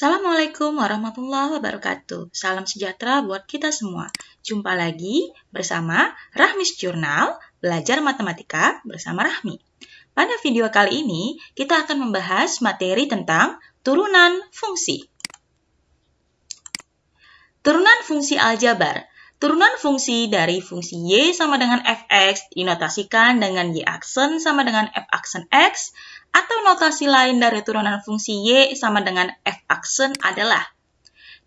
Assalamualaikum warahmatullahi wabarakatuh. Salam sejahtera buat kita semua. Jumpa lagi bersama Rahmis Jurnal, belajar matematika bersama Rahmi. Pada video kali ini, kita akan membahas materi tentang turunan fungsi. Turunan fungsi aljabar. Turunan fungsi dari fungsi Y sama dengan fx dinotasikan dengan Y aksen sama dengan F aksen X, atau notasi lain dari turunan fungsi Y sama dengan F aksen adalah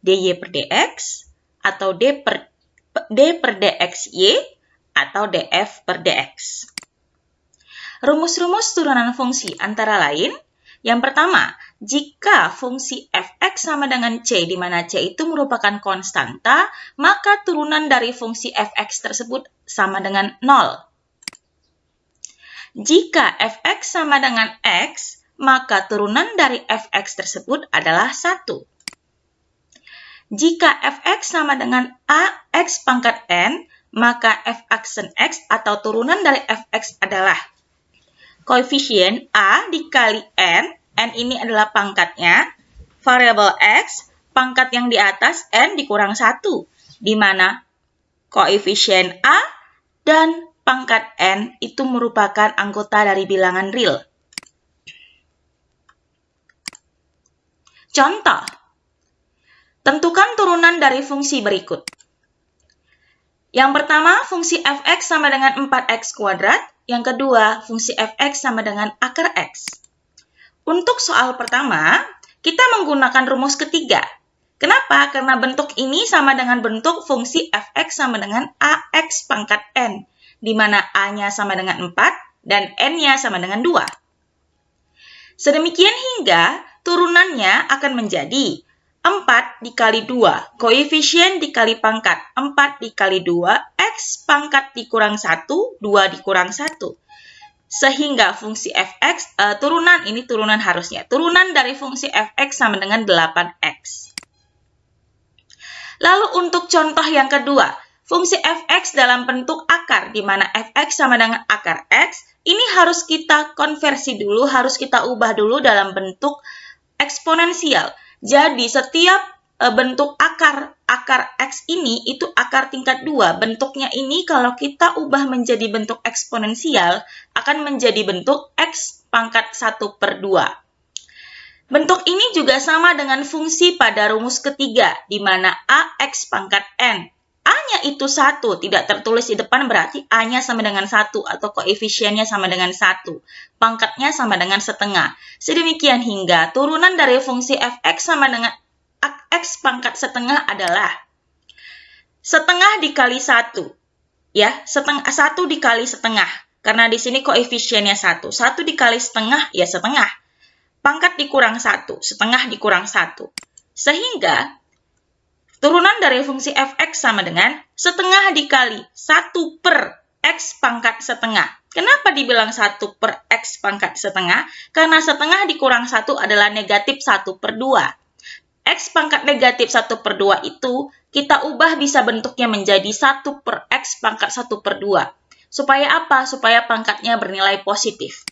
dy per dx, atau d per dxy, atau df per dx. Rumus-rumus turunan fungsi antara lain, yang pertama, jika fungsi fx sama dengan c, di mana c itu merupakan konstanta, maka turunan dari fungsi fx tersebut sama dengan 0. Jika fx sama dengan x, maka turunan dari fx tersebut adalah 1. Jika fx sama dengan ax pangkat n, maka f aksen x atau turunan dari fx adalah koefisien a dikali n ini adalah pangkatnya, variabel x, pangkat yang di atas n dikurang 1, di mana koefisien a dan pangkat n itu merupakan anggota dari bilangan real. Contoh, tentukan turunan dari fungsi berikut. Yang pertama, fungsi fx sama dengan 4x kuadrat. Yang kedua, fungsi fx sama dengan akar x. Untuk soal pertama, kita menggunakan rumus ketiga. Kenapa? Karena bentuk ini sama dengan bentuk fungsi fx sama dengan ax pangkat n, di mana a-nya sama dengan 4 dan n-nya sama dengan 2. Sedemikian hingga turunannya akan menjadi 4 dikali 2, koefisien dikali pangkat, 4 dikali 2, x pangkat dikurang 1, 2 dikurang 1. Sehingga fungsi fx, turunan dari fungsi fx sama dengan 8x. Lalu untuk contoh yang kedua, fungsi fx dalam bentuk akar, di mana fx sama dengan akar x, ini harus kita konversi dulu, harus kita ubah dulu dalam bentuk eksponensial. Jadi, setiap bentuk akar x ini, itu akar tingkat 2. Bentuknya ini kalau kita ubah menjadi bentuk eksponensial, akan menjadi bentuk x pangkat 1 per 2. Bentuk ini juga sama dengan fungsi pada rumus ketiga, di mana ax pangkat n. A-nya itu 1, tidak tertulis di depan berarti A-nya sama dengan 1 atau koefisiennya sama dengan 1. Pangkatnya sama dengan setengah. Sedemikian hingga turunan dari fungsi fx sama dengan x pangkat setengah adalah setengah dikali 1. Ya, 1 dikali setengah. Karena di sini koefisiennya 1. 1 dikali setengah, ya setengah. Pangkat dikurang 1, setengah dikurang 1. Sehingga turunan dari fungsi fx sama dengan setengah dikali 1 per x pangkat setengah. Kenapa dibilang 1 per x pangkat setengah? Karena setengah dikurang 1 adalah negatif 1 per 2. X pangkat negatif 1 per 2 itu kita ubah bisa bentuknya menjadi 1 per x pangkat 1 per 2. Supaya apa? Supaya pangkatnya bernilai positif.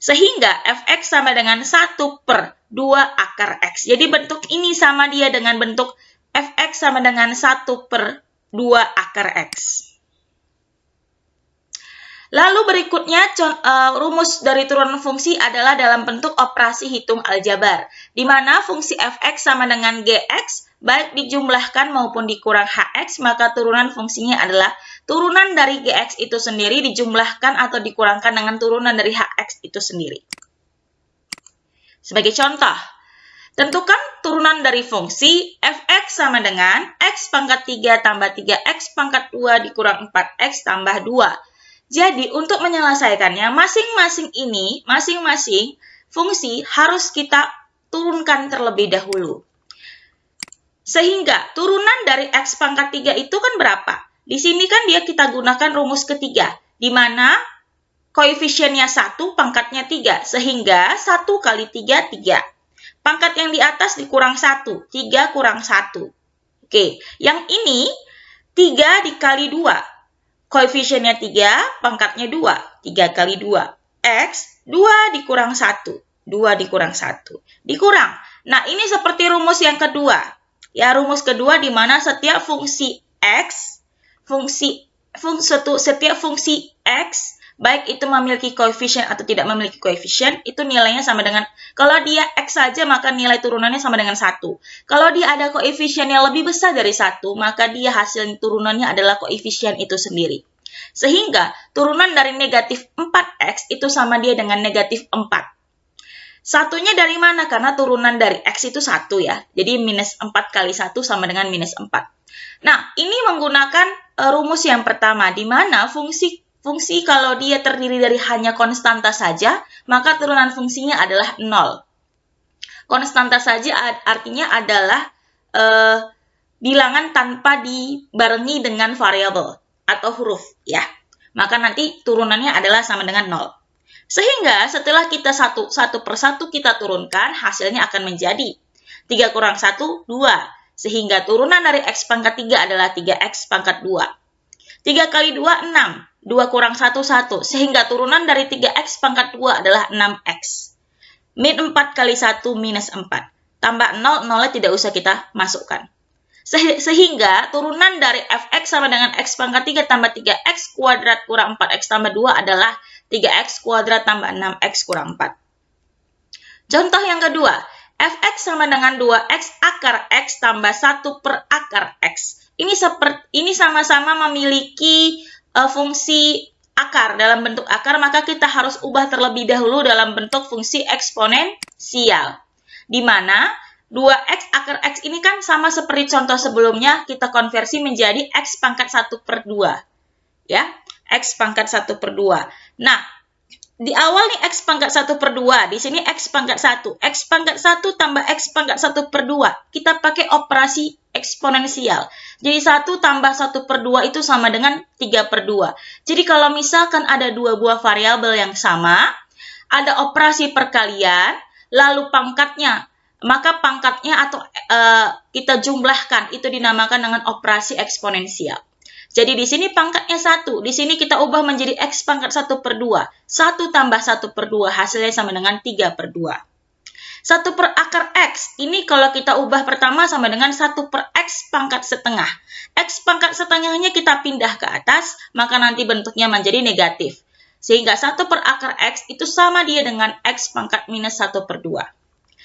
Sehingga fx sama dengan 1 per 2 akar x. Jadi bentuk ini sama dia dengan bentuk fx sama dengan 1 per 2 akar x. Lalu berikutnya rumus dari turunan fungsi adalah dalam bentuk operasi hitung aljabar, di mana fungsi fx sama dengan gx, baik dijumlahkan maupun dikurang hx, maka turunan fungsinya adalah turunan dari gx itu sendiri dijumlahkan atau dikurangkan dengan turunan dari hx itu sendiri. Sebagai contoh, tentukan turunan dari fungsi fx sama dengan x pangkat 3 tambah 3x pangkat 2 dikurang 4x tambah 2. Jadi, untuk menyelesaikannya, masing-masing fungsi harus kita turunkan terlebih dahulu. Sehingga, turunan dari x pangkat 3 itu kan berapa? Di sini kan kita gunakan rumus ketiga, di mana koefisiennya 1, pangkatnya 3. Sehingga, 1 kali 3, 3. Pangkat yang di atas dikurang 1, 3 kurang 1. Oke, yang ini 3 dikali 2. Koefisiennya 3, pangkatnya 2. 3 kali 2. X, 2 dikurang 1. 2 dikurang 1. Dikurang. Nah, ini seperti rumus yang kedua. Ya, rumus kedua di mana setiap fungsi X, setiap fungsi X, baik itu memiliki koefisien atau tidak memiliki koefisien, itu nilainya sama dengan, kalau dia X saja, maka nilai turunannya sama dengan 1. Kalau dia ada koefisien yang lebih besar dari 1, maka dia hasil turunannya adalah koefisien itu sendiri. Sehingga, turunan dari negatif 4X itu sama dia dengan negatif 4. Satunya dari mana? Karena turunan dari X itu 1 ya. Jadi minus 4 kali 1 sama dengan minus 4. Nah, ini menggunakan rumus yang pertama, di mana fungsi kalau dia terdiri dari hanya konstanta saja, maka turunan fungsinya adalah 0. Konstanta saja artinya adalah bilangan tanpa dibarengi dengan variabel atau huruf ya. Maka nanti turunannya adalah sama dengan 0. Sehingga setelah kita satu persatu kita turunkan, hasilnya akan menjadi 3 kurang 1, 2. Sehingga turunan dari X pangkat 3 adalah 3X pangkat 2. 3 kali 2, 6. 2 kurang 1, 1. Sehingga turunan dari 3X pangkat 2 adalah 6X. Min 4 kali 1 minus 4. Tambah 0, 0-nya tidak usah kita masukkan. Sehingga turunan dari Fx sama dengan X pangkat 3 tambah 3X kuadrat kurang 4X tambah 2 adalah 3X kuadrat tambah 6X kurang 4. Contoh yang kedua, Fx sama dengan 2X akar X tambah 1 per akar X. Ini sama-sama memiliki fungsi akar dalam bentuk akar, maka kita harus ubah terlebih dahulu dalam bentuk fungsi eksponensial. Di mana 2X akar X ini kan sama seperti contoh sebelumnya, kita konversi menjadi X pangkat 1 per 2. Ya, X pangkat 1 per 2. Nah, di awal nih X pangkat 1 per 2, di sini X pangkat 1. X pangkat 1 tambah X pangkat 1 per 2. Kita pakai operasi eksponensial. Jadi 1 tambah 1 per 2 itu sama dengan 3 per 2. Jadi kalau misalkan ada dua buah variabel yang sama, ada operasi perkalian, lalu pangkatnya, maka pangkatnya atau kita jumlahkan, itu dinamakan dengan operasi eksponensial. Jadi di sini pangkatnya 1, di sini kita ubah menjadi X pangkat 1 per 2. 1 tambah 1 per 2 hasilnya sama dengan 3 per 2. 1 per akar X, ini kalau kita ubah pertama sama dengan 1 per X pangkat setengah. X pangkat setengahnya kita pindah ke atas, maka nanti bentuknya menjadi negatif. Sehingga 1 per akar X itu sama dia dengan X pangkat minus 1 per 2.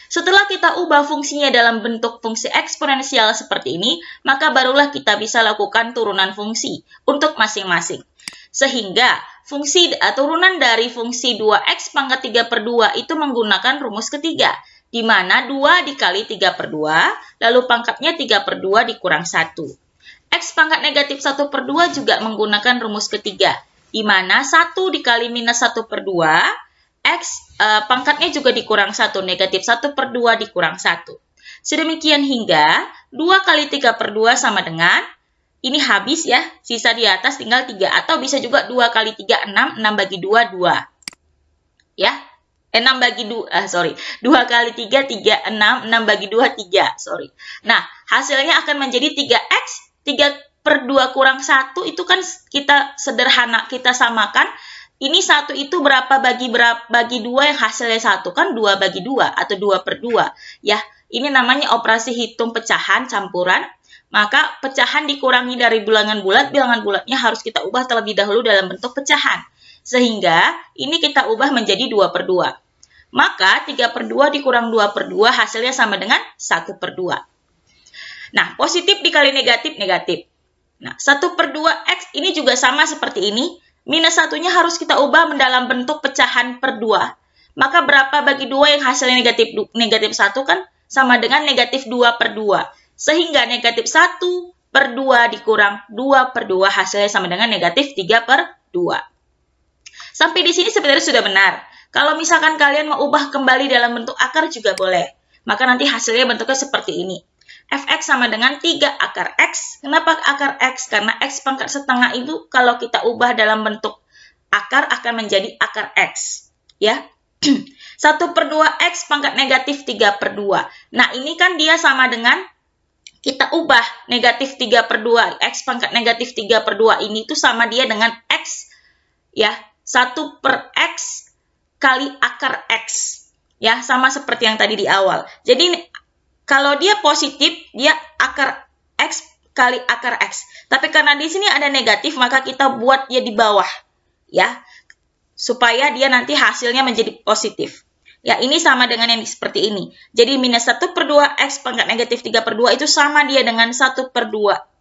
Setelah kita ubah fungsinya dalam bentuk fungsi eksponensial seperti ini, maka barulah kita bisa lakukan turunan fungsi untuk masing-masing. Sehingga turunan dari fungsi 2X pangkat 3 per 2 itu menggunakan rumus ketiga, di mana 2 dikali 3 per 2, lalu pangkatnya 3 per 2 dikurang 1. X pangkat negatif 1 per 2 juga menggunakan rumus ketiga, di mana 1 dikali minus 1 per 2, X pangkatnya juga dikurang 1, negatif 1 per 2 dikurang 1. Sedemikian hingga 2 kali 3 per 2 sama dengan, ini habis ya, sisa di atas tinggal 3, atau bisa juga 2 kali 3, 6, 6 bagi 2, 2. Ya, 6 bagi 2, 2 kali 3, 3, 6, 6 bagi 2, 3, Nah, hasilnya akan menjadi 3X, 3 per 2 kurang 1, itu kan kita samakan. Ini 1 itu berapa bagi 2 yang hasilnya 1? Kan 2 bagi 2 atau 2 per 2. Ya, ini namanya operasi hitung pecahan campuran. Maka pecahan dikurangi dari bilangan bulatnya harus kita ubah terlebih dahulu dalam bentuk pecahan. Sehingga ini kita ubah menjadi 2 per 2. Maka 3 per 2 dikurang 2 per 2 hasilnya sama dengan 1 per 2. Nah, positif dikali negatif, negatif. Nah, 1 per 2X ini juga sama seperti ini. Minus 1-nya harus kita ubah dalam bentuk pecahan per 2. Maka berapa bagi 2 yang hasilnya negatif 1 kan sama dengan negatif 2 per 2. Sehingga negatif 1 per 2 dikurang 2 per 2 hasilnya sama dengan negatif 3 per 2. Sampai di sini sebenarnya sudah benar. Kalau misalkan kalian mau ubah kembali dalam bentuk akar juga boleh. Maka nanti hasilnya bentuknya seperti ini. Fx sama dengan 3 akar X. Kenapa akar X? Karena X pangkat setengah itu kalau kita ubah dalam bentuk akar akan menjadi akar X. Ya. 1 per 2X pangkat negatif 3 per 2. Nah, ini kan dia sama dengan kita ubah negatif 3 per 2. X pangkat negatif 3 per 2 ini itu sama dia dengan X. Ya. 1 per X kali akar X. Ya, sama seperti yang tadi di awal. Jadi, kalau dia positif, dia akar X kali akar X. Tapi karena di sini ada negatif, maka kita buat dia di bawah. Ya, supaya dia nanti hasilnya menjadi positif. Ya, ini sama dengan yang seperti ini. Jadi, minus 1/2 X pangkat negatif 3/2 itu sama dia dengan 1/2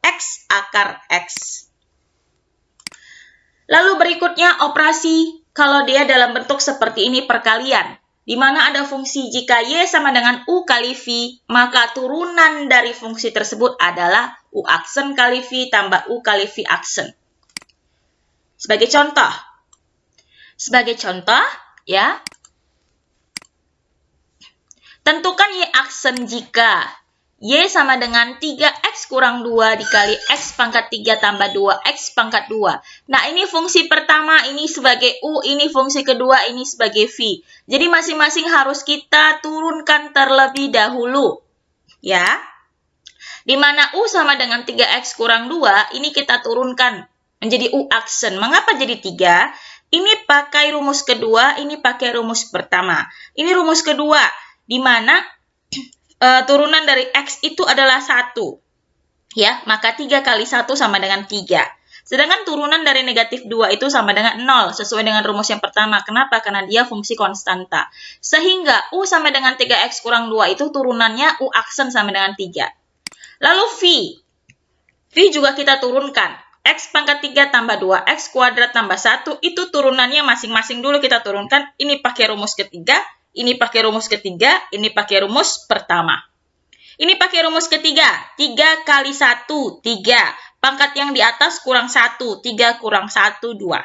X akar X. Lalu berikutnya operasi kalau dia dalam bentuk seperti ini perkalian, di mana ada fungsi jika Y sama dengan U kali V, maka turunan dari fungsi tersebut adalah U aksen kali V tambah U kali V aksen. Sebagai contoh, ya, tentukan Y aksen jika Y sama dengan 3X kurang 2 dikali X pangkat 3 tambah 2X pangkat 2. Nah, ini fungsi pertama, ini sebagai U, ini fungsi kedua, ini sebagai V. Jadi, masing-masing harus kita turunkan terlebih dahulu. Ya. Di mana U sama dengan 3X kurang 2, ini kita turunkan menjadi U aksen. Mengapa jadi 3? Ini pakai rumus kedua, ini pakai rumus pertama. Ini rumus kedua, di mana turunan dari X itu adalah 1. Ya, maka 3 kali 1 sama dengan 3. Sedangkan turunan dari negatif 2 itu sama dengan 0, sesuai dengan rumus yang pertama. Kenapa? Karena dia fungsi konstanta. Sehingga U sama dengan 3X kurang 2 itu turunannya U aksen sama dengan 3. Lalu V. V juga kita turunkan. X pangkat 3 tambah 2X kuadrat tambah 1, itu turunannya masing-masing dulu kita turunkan. Ini pakai rumus ketiga. Ini pakai rumus ketiga, ini pakai rumus pertama. Ini pakai rumus ketiga, 3 kali 1, 3. Pangkat yang di atas kurang 1, 3 kurang 1, 2.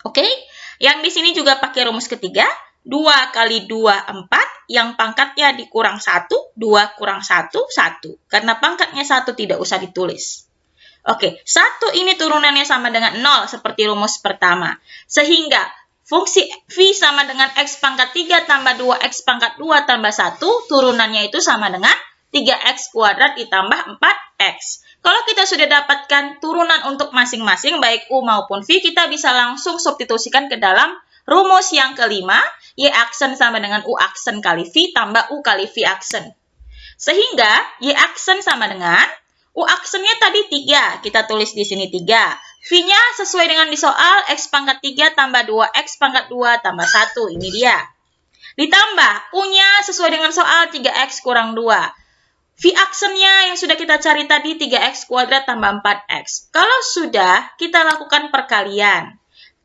Oke? Yang di sini juga pakai rumus ketiga, 2 kali 2, 4. Yang pangkatnya dikurang 1, 2 kurang 1, 1. Karena pangkatnya 1 tidak usah ditulis. Oke, 1 ini turunannya sama dengan 0, seperti rumus pertama. Sehingga fungsi V sama dengan X pangkat 3 tambah 2X pangkat 2 tambah 1, turunannya itu sama dengan 3X kuadrat ditambah 4X. Kalau kita sudah dapatkan turunan untuk masing-masing, baik U maupun V, kita bisa langsung substitusikan ke dalam rumus yang kelima, Y aksen sama dengan U aksen kali V tambah U kali V aksen. Sehingga Y aksen sama dengan U aksennya tadi 3, kita tulis di sini 3. V-nya sesuai dengan di soal, X pangkat 3 tambah 2X pangkat 2 tambah 1. Ini dia. Ditambah, U-nya sesuai dengan soal, 3X kurang 2. V aksennya yang sudah kita cari tadi, 3X kuadrat tambah 4X. Kalau sudah, kita lakukan perkalian.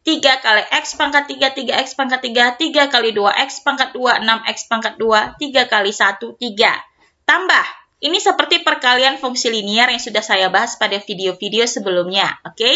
3 kali X pangkat 3, 3X pangkat 3, 3 kali 2X pangkat 2, 6X pangkat 2, 3 kali 1, 3. Tambah. Ini seperti perkalian fungsi linier yang sudah saya bahas pada video-video sebelumnya, oke?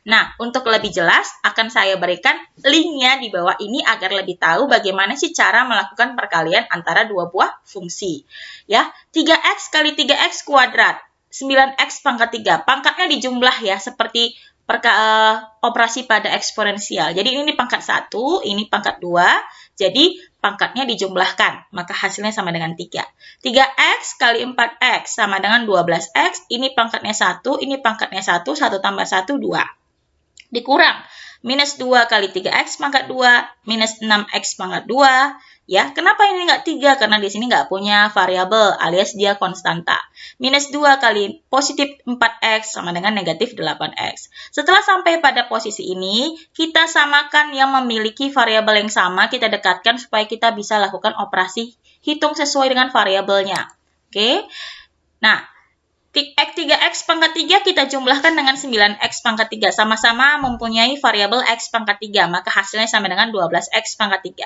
Nah, untuk lebih jelas, akan saya berikan linknya di bawah ini agar lebih tahu bagaimana sih cara melakukan perkalian antara dua buah fungsi. Ya, 3X kali 3X kuadrat, 9X pangkat 3. Pangkatnya dijumlah ya, seperti operasi pada eksponensial. Jadi ini pangkat 1, ini pangkat 2, jadi pangkatnya dijumlahkan, maka hasilnya sama dengan 3. 3X kali 4X sama dengan 12X, ini pangkatnya 1, ini pangkatnya 1, 1 tambah 1, 2. Dikurang, minus 2 kali 3X pangkat 2, minus 6X pangkat 2. Ya, kenapa ini nggak 3? Karena di sini nggak punya variabel alias dia konstanta. Minus 2 kali positif 4X sama dengan negatif 8X. Setelah sampai pada posisi ini, kita samakan yang memiliki variabel yang sama, kita dekatkan supaya kita bisa lakukan operasi hitung sesuai dengan variabelnya. Oke. Nah, 3X pangkat 3 kita jumlahkan dengan 9X pangkat 3. Sama-sama mempunyai variabel X pangkat 3, maka hasilnya sama dengan 12X pangkat 3.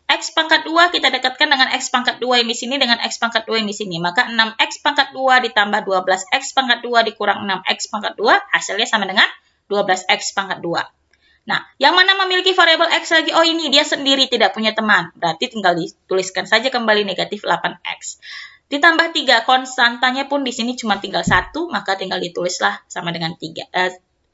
X pangkat 2 kita dekatkan dengan X pangkat 2 yang di sini dengan X pangkat 2 yang di sini. Maka 6X pangkat 2 ditambah 12X pangkat 2 dikurang 6X pangkat 2, hasilnya sama dengan 12X pangkat 2. Nah, yang mana memiliki variabel X lagi? Oh, ini dia sendiri tidak punya teman. Berarti tinggal dituliskan saja kembali negatif 8X. Ditambah 3, konstantanya pun di sini cuma tinggal 1, maka tinggal ditulislah sama dengan 3.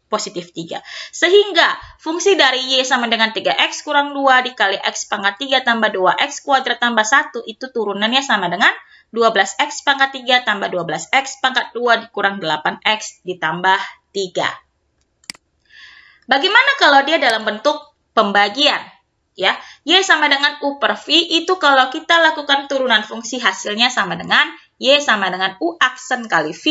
Positif 3. Sehingga fungsi dari Y sama dengan 3X kurang 2 dikali X pangkat 3 tambah 2X kuadrat tambah 1, itu turunannya sama dengan 12X pangkat 3 tambah 12X pangkat 2 dikurang 8X ditambah 3. Bagaimana kalau dia dalam bentuk pembagian? Ya, Y sama dengan U per V itu kalau kita lakukan turunan fungsi hasilnya sama dengan Y sama dengan U aksen kali V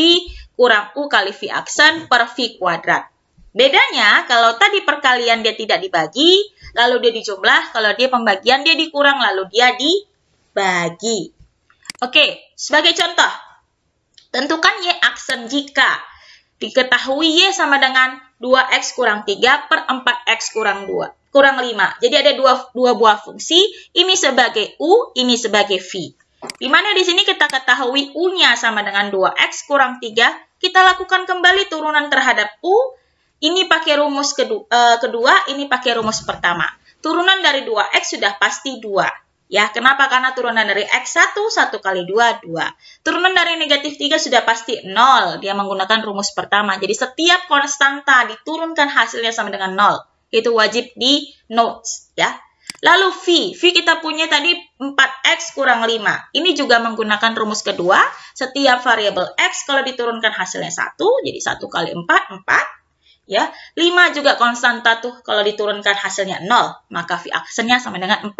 kurang U kali V aksen per V kuadrat. Bedanya kalau tadi perkalian dia tidak dibagi, lalu dia dijumlah, kalau dia pembagian dia dikurang, lalu dia dibagi. Oke, sebagai contoh, tentukan Y aksen jika diketahui Y sama dengan 2X kurang 3 per 4X kurang 5. Jadi ada dua buah fungsi, ini sebagai U, ini sebagai V. Di mana di sini kita ketahui U-nya sama dengan 2X kurang 3, kita lakukan kembali turunan terhadap U, ini pakai rumus kedua, ini pakai rumus pertama. Turunan dari 2X sudah pasti 2. Ya, kenapa? Karena turunan dari X1, 1 kali 2, 2. Turunan dari negatif 3 sudah pasti 0. Dia menggunakan rumus pertama. Jadi setiap konstanta diturunkan hasilnya sama dengan 0. Itu wajib di notes, ya. Lalu V kita punya tadi 4X kurang 5. Ini juga menggunakan rumus kedua. Setiap variabel X kalau diturunkan hasilnya 1. Jadi 1 kali 4, 4. Ya, 5 juga konstanta tuh kalau diturunkan hasilnya 0. Maka V aksennya sama dengan 4.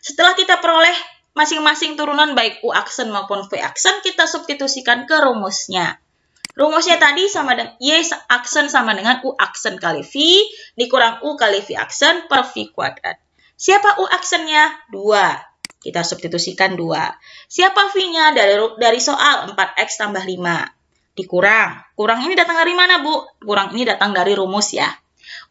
Setelah kita peroleh masing-masing turunan baik U aksen maupun V aksen, kita substitusikan ke rumusnya. Rumusnya tadi sama dengan Y aksen sama dengan U aksen kali V dikurang U kali V aksen per V kuadrat. Siapa U aksennya? 2. Kita substitusikan 2. Siapa V-nya? Dari soal 4X tambah 5. Dikurang. Kurang ini datang dari mana, Bu? Kurang ini datang dari rumus ya.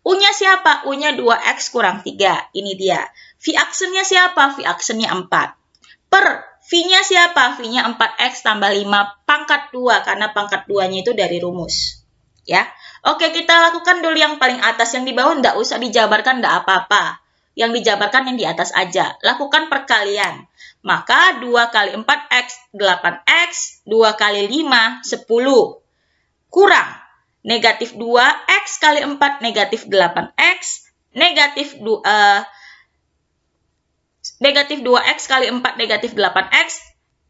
U-nya siapa? U-nya 2X kurang 3. Ini dia. V aksennya siapa? V aksennya 4. Per V-nya siapa? V-nya 4X tambah 5 pangkat 2. Karena pangkat 2-nya itu dari rumus. Ya. Oke, kita lakukan dulu yang paling atas. Yang di bawah enggak usah dijabarkan, enggak apa-apa. Yang dijabarkan yang di atas aja. Lakukan perkalian. Maka 2 kali 4X, 8X. 2 kali 5, 10. Kurang. Negatif 2X kali 4, negatif 8X. Negatif 2X kali 4, negatif 8X.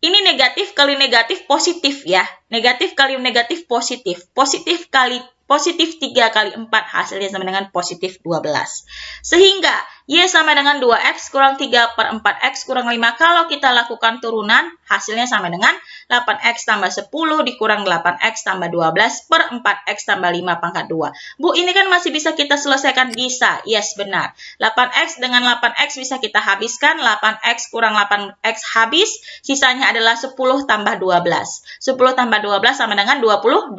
Ini negatif kali negatif positif ya. Negatif kali negatif positif. Positif 3 kali 4 hasilnya sama dengan positif 12. Sehingga Y sama dengan 2X kurang 3 per 4X kurang 5. Kalau kita lakukan turunan, hasilnya sama dengan 8X tambah 10 dikurang 8X tambah 12 per 4X tambah 5 pangkat 2. Bu, ini kan masih bisa kita selesaikan? Bisa. Yes, benar. 8X dengan 8X bisa kita habiskan. 8X kurang 8X habis. Sisanya adalah 10 tambah 12. 10 tambah 12 sama dengan 22.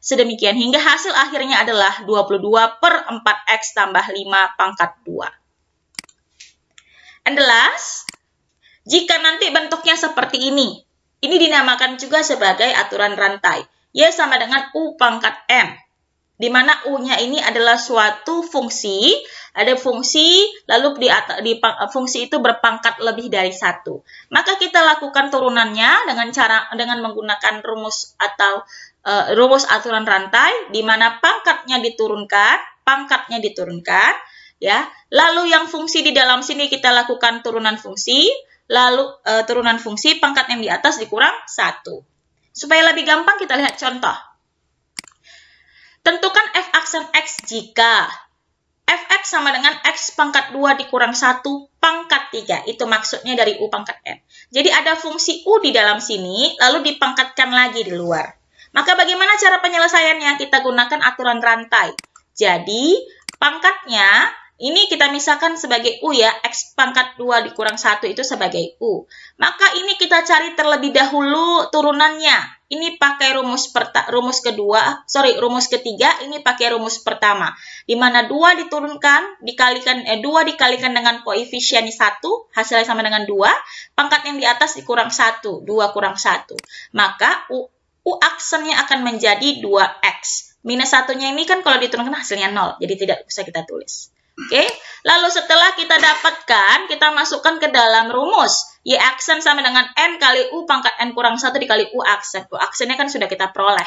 Sedemikian hingga hasil akhirnya adalah 22 per 4X tambah 5 pangkat 2. And the last, jika nanti bentuknya seperti ini dinamakan juga sebagai aturan rantai. Y sama dengan U pangkat M. Di mana U-nya ini adalah suatu fungsi, ada fungsi, lalu fungsi itu berpangkat lebih dari 1. Maka kita lakukan turunannya dengan menggunakan rumus atau rumus aturan rantai, di mana pangkatnya diturunkan, ya. Lalu yang fungsi di dalam sini kita lakukan turunan fungsi, lalu turunan fungsi pangkat yang di atas dikurang 1. Supaya lebih gampang kita lihat contoh. Tentukan F aksen X jika Fx sama dengan X pangkat 2 dikurang 1 pangkat 3. Itu maksudnya dari U pangkat N. Jadi ada fungsi U di dalam sini, lalu dipangkatkan lagi di luar. Maka bagaimana cara penyelesaiannya? Kita gunakan aturan rantai. Jadi pangkatnya ini kita misalkan sebagai U ya, X pangkat 2 dikurang 1 itu sebagai U. Maka ini kita cari terlebih dahulu turunannya. Ini pakai rumus ketiga, ini pakai rumus pertama. Di mana 2 dikalikan dengan koefisien 1, hasilnya sama dengan 2, pangkat yang di atas dikurang 1, 2 kurang 1. Maka U aksennya akan menjadi 2X. Minus 1-nya ini kan kalau diturunkan hasilnya 0, jadi tidak usah kita tulis. Oke, lalu setelah kita dapatkan, kita masukkan ke dalam rumus. Y aksen sama dengan N kali U pangkat N kurang 1 dikali U aksen. U aksennya kan sudah kita peroleh.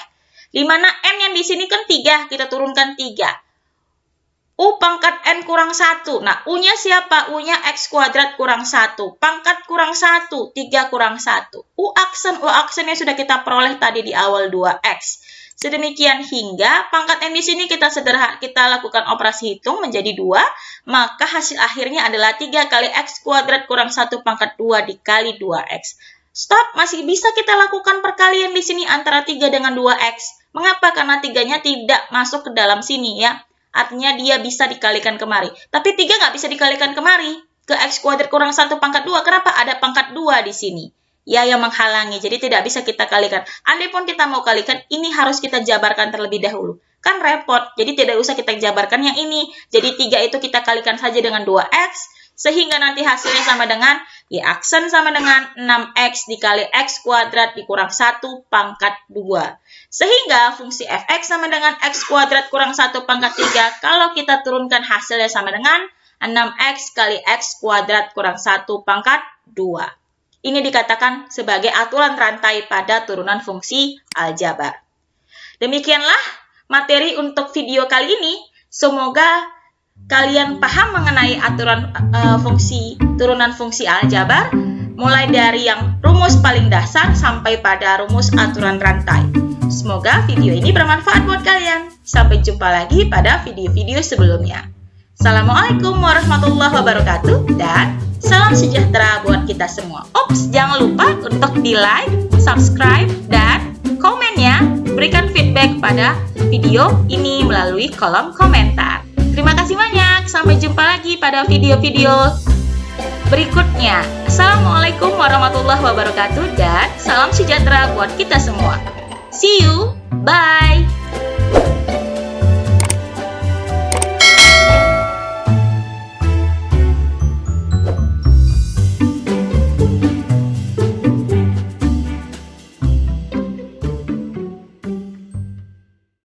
Di mana N yang di sini kan 3, kita turunkan 3. U pangkat N kurang 1. Nah, U-nya siapa? U-nya X kuadrat kurang 1. Pangkat kurang 1, 3 kurang 1. U aksennya sudah kita peroleh tadi di awal 2X. Sedemikian hingga pangkat N di sini kita lakukan operasi hitung menjadi 2, maka hasil akhirnya adalah 3 kali X kuadrat kurang 1 pangkat 2 dikali 2X. Stop, masih bisa kita lakukan perkalian di sini antara 3 dengan 2X. Mengapa? Karena 3-nya tidak masuk ke dalam sini ya. Artinya dia bisa dikalikan kemari. Tapi 3 nggak bisa dikalikan kemari. Ke X kuadrat kurang 1 pangkat 2. Kenapa? Ada pangkat 2 di sini. Ya, yang menghalangi. Jadi tidak bisa kita kalikan. Andai pun kita mau kalikan, ini harus kita jabarkan terlebih dahulu. Kan repot. Jadi tidak usah kita jabarkan yang ini. Jadi 3 itu kita kalikan saja dengan 2X. Sehingga nanti hasilnya sama dengan, Y aksen sama dengan 6X dikali X kuadrat dikurang 1 pangkat 2. Sehingga fungsi fx sama dengan X kuadrat kurang 1 pangkat 3. Kalau kita turunkan hasilnya sama dengan 6X kali X kuadrat kurang 1 pangkat 2. Ini dikatakan sebagai aturan rantai pada turunan fungsi aljabar. Demikianlah materi untuk video kali ini. Semoga kalian paham mengenai aturan turunan fungsi aljabar, mulai dari yang rumus paling dasar sampai pada rumus aturan rantai. Semoga video ini bermanfaat buat kalian. Sampai jumpa lagi pada video-video sebelumnya. Assalamualaikum warahmatullahi wabarakatuh dan salam sejahtera buat kita semua. Ops, jangan lupa untuk di-like, subscribe, dan komennya. Berikan feedback pada video ini melalui kolom komentar. Terima kasih banyak. Sampai jumpa lagi pada video-video berikutnya. Assalamualaikum warahmatullahi wabarakatuh dan salam sejahtera buat kita semua. See you. Bye.